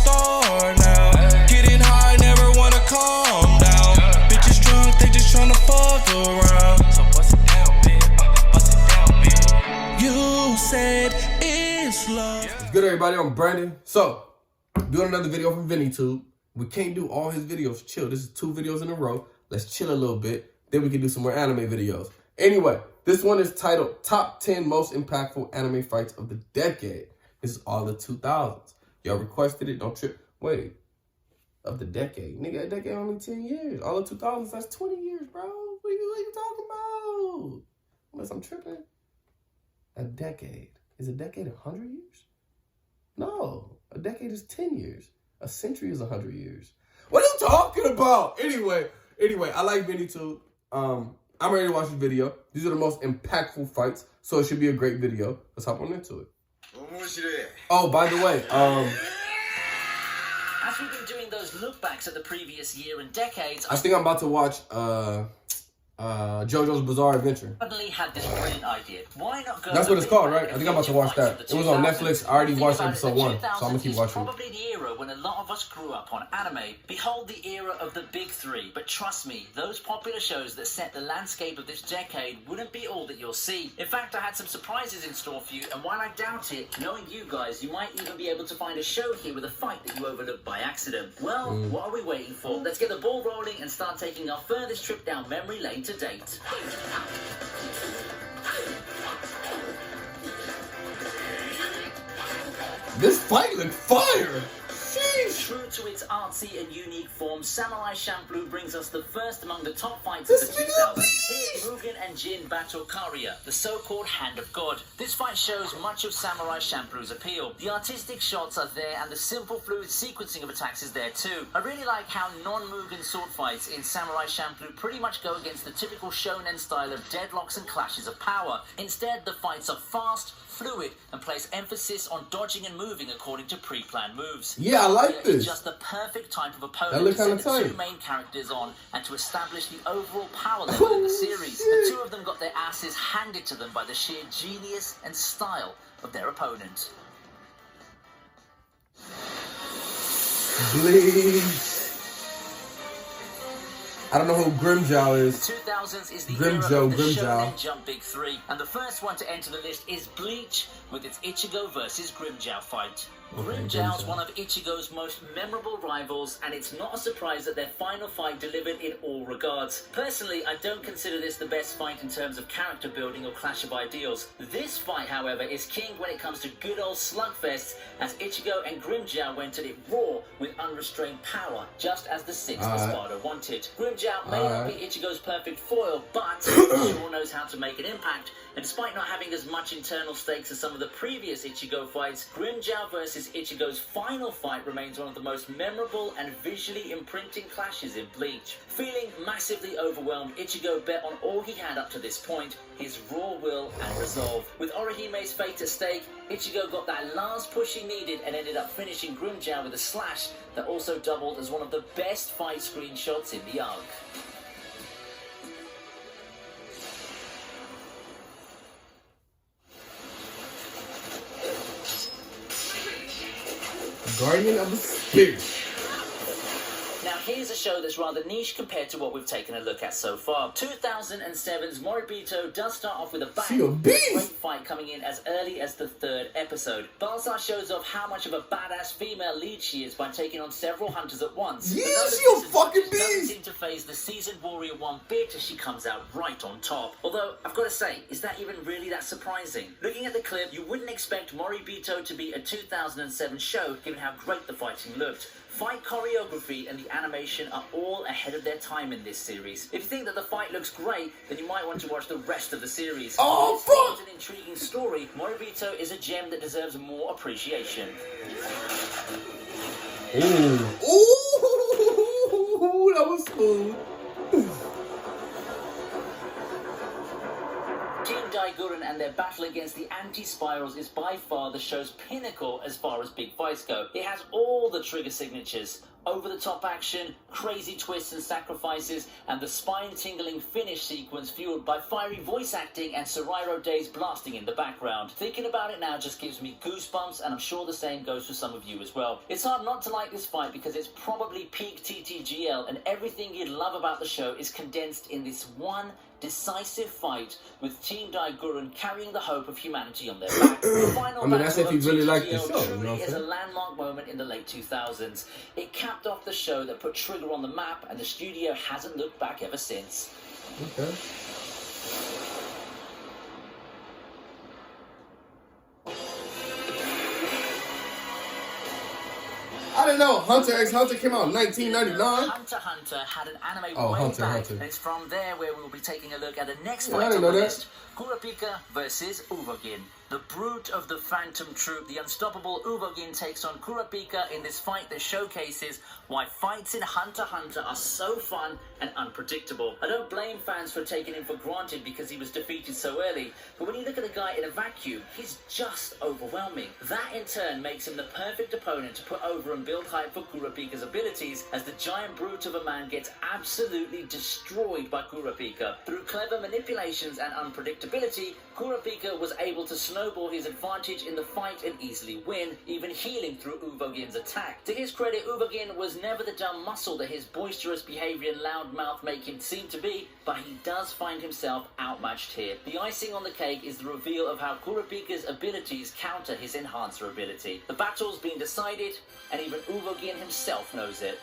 star now. Getting high, never wanna calm down. Bitches drunk, they just tryna fuck around. So bust it down, bitch. Bust it down, bitch. You said it's love. What's good, everybody? I'm Brandon. So, doing another video from VinnyTube. We can't do all his videos. Chill. This is 2 videos in a row. Let's chill a little bit. Then we can do some more anime videos. Anyway, this one is titled Top 10 Most Impactful Anime Fights of the Decade. This is all the 2000s. Y'all requested it. Don't trip. Wait. Of the decade. Nigga, a decade only 10 years. All the 2000s, that's 20 years, bro. What are you talking about? Unless I'm tripping. A decade. Is a decade 100 years? No. A decade is 10 years. A century is 100 years. What are you talking about? Anyway, I like VinnyTube. I'm ready to watch this video. These are the most impactful fights, so it should be a great video. Let's hop on into it. Oh, by the way, as we've been doing those look backs at the previous year and decades, I think I'm about to watch JoJo's Bizarre Adventure. Suddenly had this brilliant idea. Why not go? That's what it's called, right? I think I'm about to watch that. It was on Netflix. I already watched episode 1, so I'm gonna keep watching. Probably the era when a lot of us grew up on anime. Behold the era of the big 3. But trust me, those popular shows that set the landscape of this decade wouldn't be all that you'll see. In fact, I had some surprises in store for you, and while I doubt it, knowing you guys, you might even be able to find a show here with a fight that you overlooked by accident. Well, what are we waiting for? Let's get the ball rolling and start taking our furthest trip down memory lane to date. This fight looked fire! Sheesh. True to its artsy and unique form, Samurai Champloo brings us the first among the top fights of the 2000s. Here's Mugen and Jin battle Karya, the so-called Hand of God. This fight shows much of Samurai Champloo's appeal. The artistic shots are there and the simple fluid sequencing of attacks is there too. I really like how non-Mugen sword fights in Samurai Champloo pretty much go against the typical shonen style of deadlocks and clashes of power. Instead, the fights are fast, fluid, and place emphasis on dodging and moving according to pre-planned moves. Yeah, I like this. It's just the perfect type of opponent to set the 2 main characters on and to establish the overall power level in the series. The 2 of them got their asses handed to them by the sheer genius and style of their opponent. Bleach. I don't know who Grimmjow is. The 2000s is the Grimmjow, era of the Grimmjow. Shonen Jump Big 3, and the first one to enter the list is Bleach with its Ichigo versus Grimmjow fight. Grimmjow's one of Ichigo's most memorable rivals, and it's not a surprise that their final fight delivered in all regards. Personally, I don't consider this the best fight in terms of character building or clash of ideals. This fight, however, is king when it comes to good old slugfests, as Ichigo and Grimmjow went at it raw with unrestrained power, just as the 6th Espada wanted. Grimmjow may not be Ichigo's perfect foil, but he sure knows how to make an impact, and despite not having as much internal stakes as some of the previous Ichigo fights, Grimmjow versus Ichigo's final fight remains one of the most memorable and visually imprinting clashes in Bleach. Feeling massively overwhelmed, Ichigo bet on all he had up to this point, his raw will and resolve. With Orihime's fate at stake, Ichigo got that last push he needed and ended up finishing Grimmjow with a slash that also doubled as one of the best fight screenshots in the arc. Guardian of the Spirit. Now here's a show that's rather niche compared to what we've taken a look at so far. 2007's Moribito does start off with a bang, with a great fight coming in as early as the 3rd episode. Balzar shows off how much of a badass female lead she is by taking on several hunters at once. Yeah, she a fucking beast! Doesn't seem to phase the seasoned Warrior 1 bit as she comes out right on top. Although, I've got to say, is that even really that surprising? Looking at the clip, you wouldn't expect Moribito to be a 2007 show, given how great the fighting looked. Fight choreography and the animation are all ahead of their time in this series. If you think that the fight looks great, then you might want to watch the rest of the series. Oh, fuck! It's an intriguing story. Moribito is a gem that deserves more appreciation. Ooh. Ooh, that was smooth. Gurren and their battle against the anti-spirals is by far the show's pinnacle as far as big fights go. It has all the trigger signatures, Over-the-top action, crazy twists and sacrifices, and the spine-tingling finish sequence fueled by fiery voice acting and Serairo Days blasting in the background. Thinking about it now just gives me goosebumps, and I'm sure the same goes for some of you as well. It's hard not to like this fight because it's probably peak TTGL, and everything you'd love about the show is condensed in this one decisive fight with Team Daiguren carrying the hope of humanity on their back. The final that's if you really like the show. truly You know what I'm is a saying? landmark moment in the late 2000s. It capped off the show that put Trigger on the map, and the studio hasn't looked back ever since. Okay. I didn't know Hunter x Hunter came out in 1999. Hunter x Hunter had an anime Oh, way Hunter x back, Hunter. and it's from there where we'll be taking a look at the next Yeah, I fight didn't on the know that. list. Kurapika versus Uvogin. The brute of the Phantom Troop, the unstoppable Uvogin, takes on Kurapika in this fight that showcases why fights in Hunter x Hunter are so fun and unpredictable. I don't blame fans for taking him for granted because he was defeated so early, but when you look at a guy in a vacuum, he's just overwhelming. That in turn makes him the perfect opponent to put over and build hype for Kurapika's abilities, as the giant brute of a man gets absolutely destroyed by Kurapika. Through clever manipulations and unpredictability, Kurapika was able to snowball his advantage in the fight and easily win, even healing through Uvogin's attack. To his credit, Uvogin was never the dumb muscle that his boisterous behavior and loud mouth make him seem to be, but he does find himself outmatched here. The icing on the cake is the reveal of how Kurapika's abilities counter his enhancer ability. The battle's been decided, and even Uvogin himself knows it.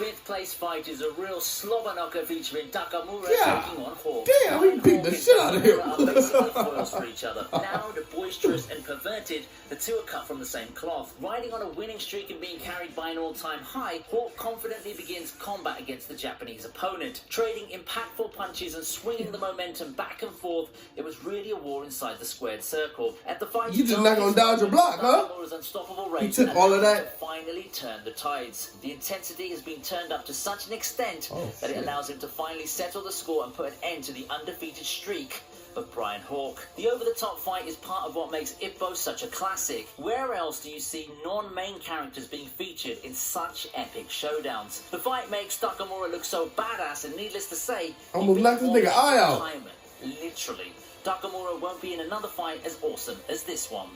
Fifth place fight is a real slobber knocker featuring Takamura taking on Hawk. Damn, we beat the shit out of him. Are basically foils for each other. Now, the boisterous and perverted, the two are cut from the same cloth. Riding on a winning streak and being carried by an all-time high, Hawk confidently begins combat against the Japanese opponent. Trading impactful punches and swinging the momentum back and forth, it was really a war inside the squared circle. At the fight, You just not gonna dodge a block, huh? Takamura's unstoppable He race took all of that. finally turned the tides. The intensity has been turned up to such an extent that it allows him to finally settle the score and put an end to the undefeated streak of Brian Hawk. The over-the-top fight is part of what makes Ippo such a classic. Where else do you see non-main characters being featured in such epic showdowns? The fight makes Takamura look so badass, and needless to say, Almost knocked this nigga eye out. Literally. Takamura won't be in another fight as awesome as this one.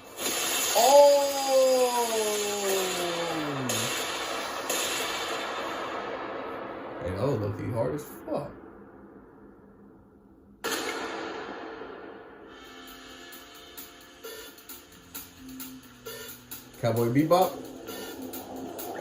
Oh! Hey, that was low-key hard as fuck. Cowboy Bebop.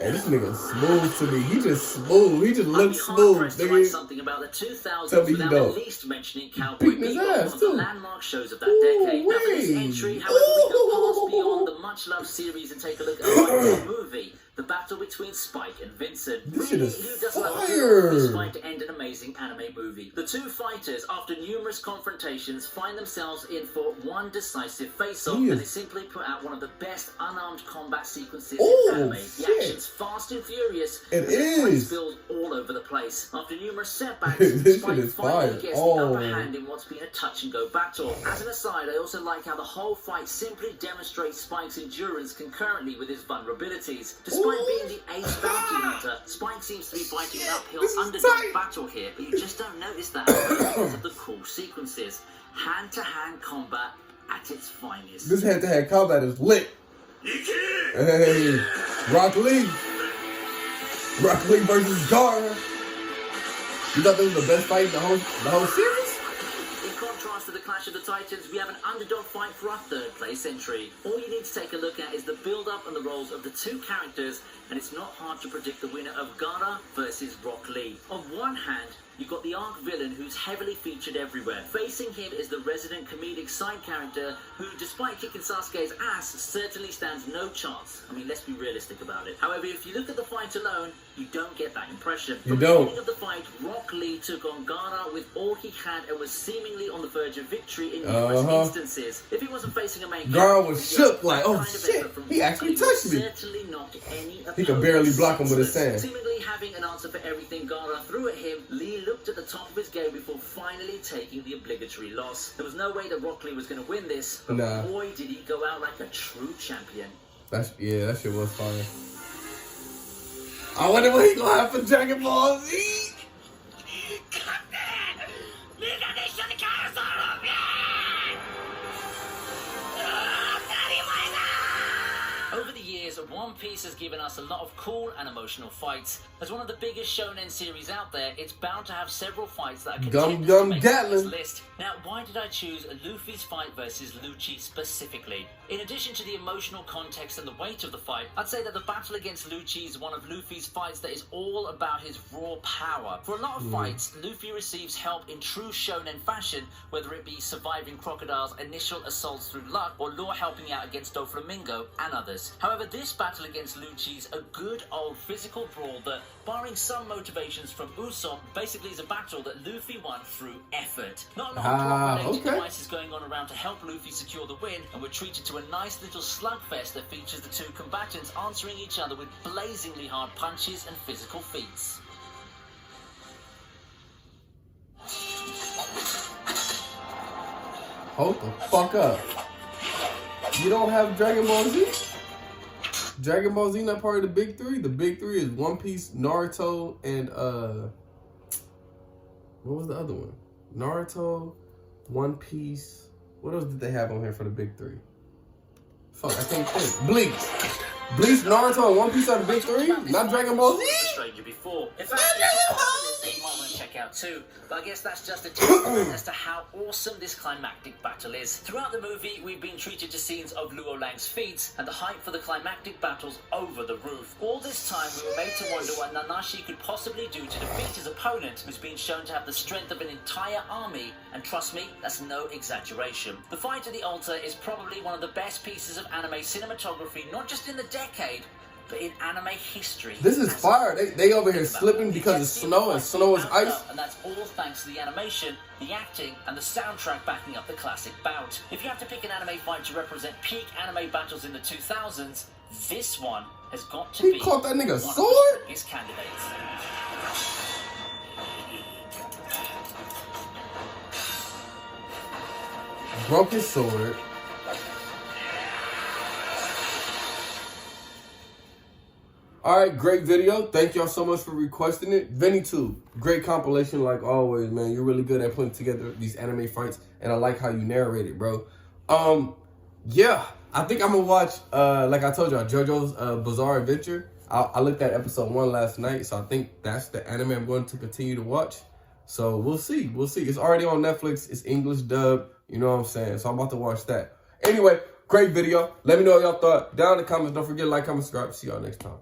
Hey, this nigga smooth to me. He just smooth. He just looks smooth, To write nigga. something about the 2000s Tell me you without don't. at least mentioning Cowboy Beating his Bebop, ass, one of the too. landmark shows of that decade. Now, for this Ooh-wee. entry, however, we go past beyond the much-loved series and take a look at a movie. The battle between Spike and Vincent. This shit is Who doesn't love a fire. good office fight to end an amazing anime movie? The two fighters, after numerous confrontations, find themselves in for one decisive face-off, He is- and they simply put out one of the best unarmed combat sequences Ooh, in anime. The shit. action's fast and furious. It and the fights is. build all over the place. After numerous setbacks, This Spike shit is finally fire. gets the upper hand in what's been a touch-and-go battle. As an aside, I also like how the whole fight simply demonstrates Spike's endurance concurrently with his vulnerabilities. Despite Ooh. being the ace bounty hunter, Spike seems to be fighting an uphill This is underdog tight. battle here, but you just don't notice that because of the cool sequences. Hand-to-hand combat at its finest. This head-to-head combat is lit. Hey, Rock Lee. Rock Lee versus Gara. You thought this was the best fight in the whole series? In contrast to the Clash of the Titans, we have an underdog fight for our third place entry. All you need to take a look at is the build-up and the roles of the two characters, and it's not hard to predict the winner of Gara versus Rock Lee. On one hand, you've got the arc villain who's heavily featured everywhere. Facing him is the resident comedic side character who, despite kicking Sasuke's ass, certainly stands no chance. I mean, let's be realistic about it. However, if you look at the fight alone, you don't get that impression. You From don't. the beginning of the fight, Rock Lee took on Gara with all he had and was seemingly on the verge of victory in numerous instances. If he wasn't facing a main Gara character, was shook, like, that oh kind of shit, effort from he Rock actually Lee touched would me. certainly knock any He could barely block him with his senseless. sand. Seemingly having having an answer for everything Gaara threw at him, Lee looked at the top of his game before finally taking the obligatory loss. There was no way that Rock Lee was going to win this, but boy did he go out like a true champion. That shit was fire. I wonder what he gonna have for Dragon Ball Z. Over the years, One Piece has given us a lot of cool and emotional fights. As one of the biggest shonen series out there, it's bound to have several fights that are contenders to make this list. Now, why did I choose Luffy's fight versus Lucci specifically? In addition to the emotional context and the weight of the fight, I'd say that the battle against Lucci is one of Luffy's fights that is all about his raw power. For a lot of fights, Luffy receives help in true shonen fashion, whether it be surviving Crocodile's initial assaults through luck or Law helping out against Doflamingo and others. However, this battle against Lucci's a good old physical brawl that, barring some motivations from Usopp, basically is a battle that Luffy won through effort. Not a lot of plot-related devices going on around to help Luffy secure the win, and we're treated to a nice little slugfest that features the two combatants answering each other with blazingly hard punches and physical feats. Hold the fuck up. You don't have Dragon Ball Z? Dragon Ball Z not part of the big three? The big three is One Piece, Naruto, and what was the other one? Naruto, One Piece. What else did they have on here for the big three? Fuck, I can't think. Bleach. Bleach, Naruto, and One Piece are the big three? Not Dragon Ball Z? Stranger before. In fact, you might want to check out too, but I guess that's just a testament as to how awesome this climactic battle is. Throughout the movie, we've been treated to scenes of Luo Lang's feats, and the hype for the climactic battle's over the roof. All this time, we were made to wonder what Nanashi could possibly do to defeat his opponent, who's been shown to have the strength of an entire army, and trust me, that's no exaggeration. The fight at the altar is probably one of the best pieces of anime cinematography, not just in the decade, but in anime history. This is fire. They over here slipping because of snow, and snow is ice. And that's all thanks to the animation, the acting, and the soundtrack backing up the classic bout. If you have to pick an anime fight to represent peak anime battles in the 2000s, this one has got to be. He caught that nigga sword? His candidates. Broke his sword. Alright, great video. Thank y'all so much for requesting it. VinnyTube, great compilation like always, man. You're really good at putting together these anime fights, and I like how you narrate it, bro. Yeah, I think I'm gonna watch, like I told y'all, JoJo's Bizarre Adventure. I looked at episode 1 last night, so I think that's the anime I'm going to continue to watch. So we'll see, It's already on Netflix. It's English dub, you know what I'm saying? So I'm about to watch that. Anyway, great video. Let me know what y'all thought down in the comments. Don't forget to like, comment, subscribe. See y'all next time.